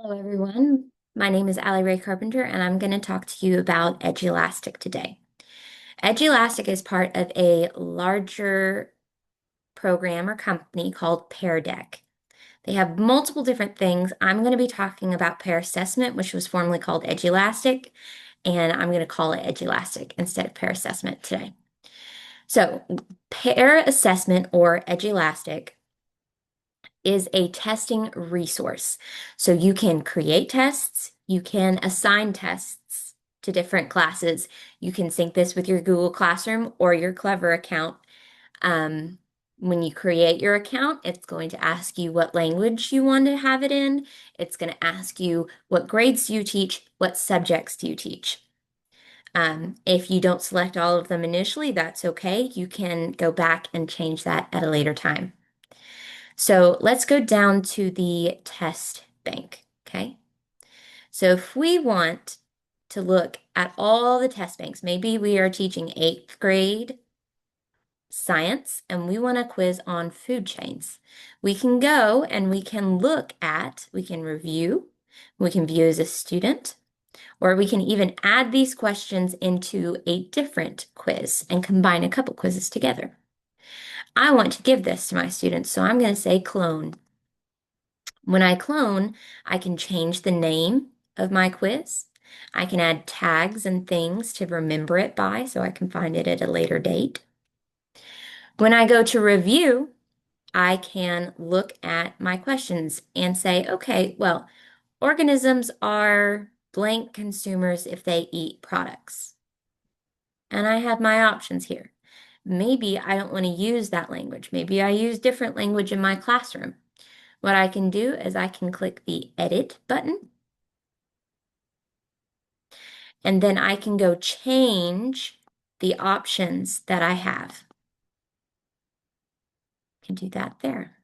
Hello, everyone. My name is Allie Ray Carpenter, and I'm going to talk to you about Edulastic today. Edulastic is part of a larger program or company called Pear Deck. They have multiple different things. I'm going to be talking about Pear Assessment, which was formerly called Edulastic, and I'm going to call it Edulastic instead of Pear Assessment today. So, Pear Assessment or Edulastic is a testing resource. So you can create tests, you can assign tests to different classes. You can sync this with your Google Classroom or your Clever account. Um, when you create your account, it's going to ask you what language you want to have it in. It's going to ask you what grades do you teach, what subjects do you teach. If you don't select all of them initially, that's okay. You can go back and change that at a later time. So let's go down to the test bank, okay? So if we want to look at all the test banks, maybe we are teaching eighth grade science and we want to quiz on food chains. We can go and we can we can review, we can view as a student, or we can even add these questions into a different quiz and combine a couple quizzes together. I want to give this to my students, so I'm going to say clone. When I clone, I can change the name of my quiz. I can add tags and things to remember it by so I can find it at a later date. When I go to review, I can look at my questions and say, okay, well, organisms are blank consumers if they eat products. And I have my options here. Maybe I don't want to use that language. Maybe I use different language in my classroom. What I can do is I can click the Edit button, and then I can go change the options that I have. I can do that there.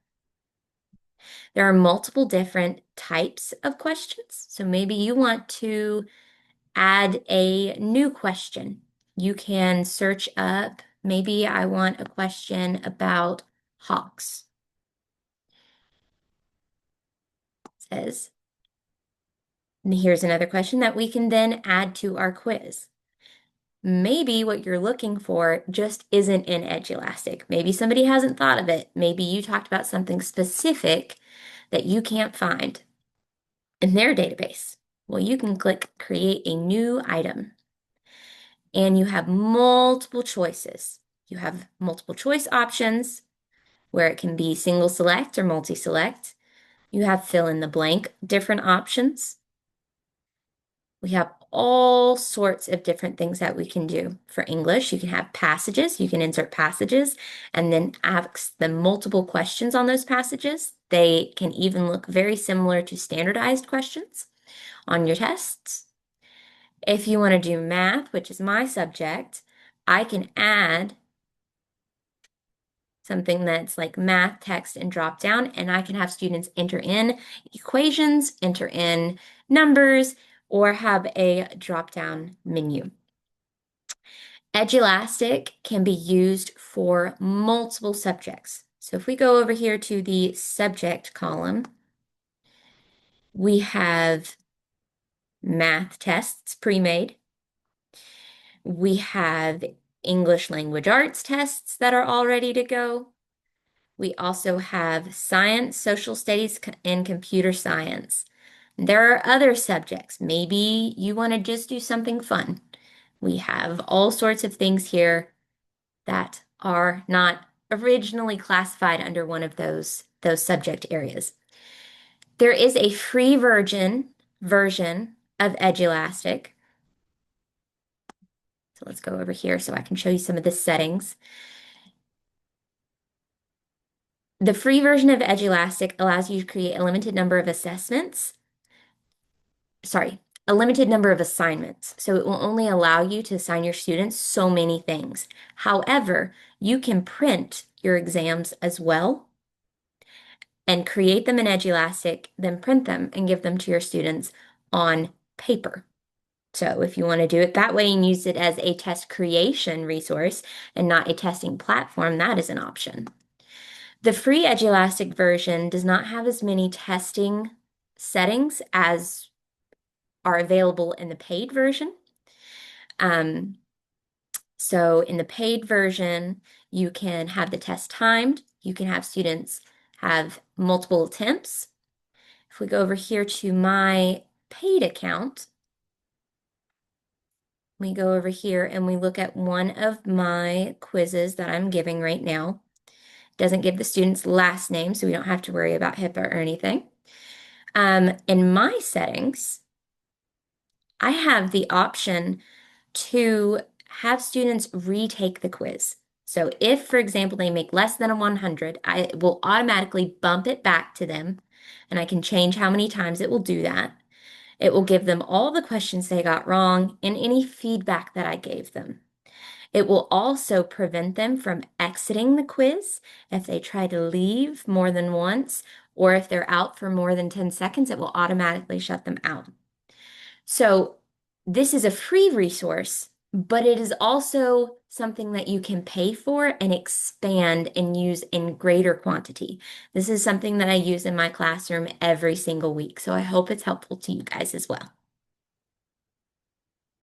There are multiple different types of questions. So maybe you want to add a new question. You can search up, maybe I want a question about hawks. It says, and here's another question that we can then add to our quiz. Maybe what you're looking for just isn't in Edulastic. Maybe somebody hasn't thought of it. Maybe you talked about something specific that you can't find in their database. Well, you can click Create a New Item, and you have multiple choices. You have multiple choice options where it can be single select or multi-select. You have fill in the blank, different options. We have all sorts of different things that we can do. For English, you can have passages, you can insert passages and then ask them multiple questions on those passages. They can even look very similar to standardized questions on your tests. If you want to do math, which is my subject, I can add something that's like math, text, and drop down, and I can have students enter in equations, enter in numbers, or have a drop down menu. Edulastic can be used for multiple subjects. So if we go over here to the subject column, we have math tests pre-made. We have English language arts tests that are all ready to go. We also have science, social studies, and computer science. There are other subjects. Maybe you want to just do something fun. We have all sorts of things here that are not originally classified under one of those subject areas. There is a free version of Edulastic. So let's go over here so I can show you some of the settings. The free version of Edulastic allows you to create a limited number of assessments. Sorry, a limited number of assignments. So it will only allow you to assign your students so many things. However, you can print your exams as well and create them in Edulastic, then print them and give them to your students on paper. So if you want to do it that way and use it as a test creation resource and not a testing platform, that is an option. The free Edulastic version does not have as many testing settings as are available in the paid version. Um, so in the paid version, you can have the test timed. You can have students have multiple attempts. If we go over here to my paid account, we go over here and we look at one of my quizzes that I'm giving right now. Doesn't give the student's last name, so we don't have to worry about HIPAA or anything. In my settings, I have the option to have students retake the quiz. So if, for example, they make less than a 100, I will automatically bump it back to them, and I can change how many times it will do that. It will give them all the questions they got wrong and any feedback that I gave them. It will also prevent them from exiting the quiz if they try to leave more than once, or if they're out for more than 10 seconds, it will automatically shut them out. So this is a free resource, but it is also something that you can pay for and expand and use in greater quantity. This is something that I use in my classroom every single week, so I hope it's helpful to you guys as well.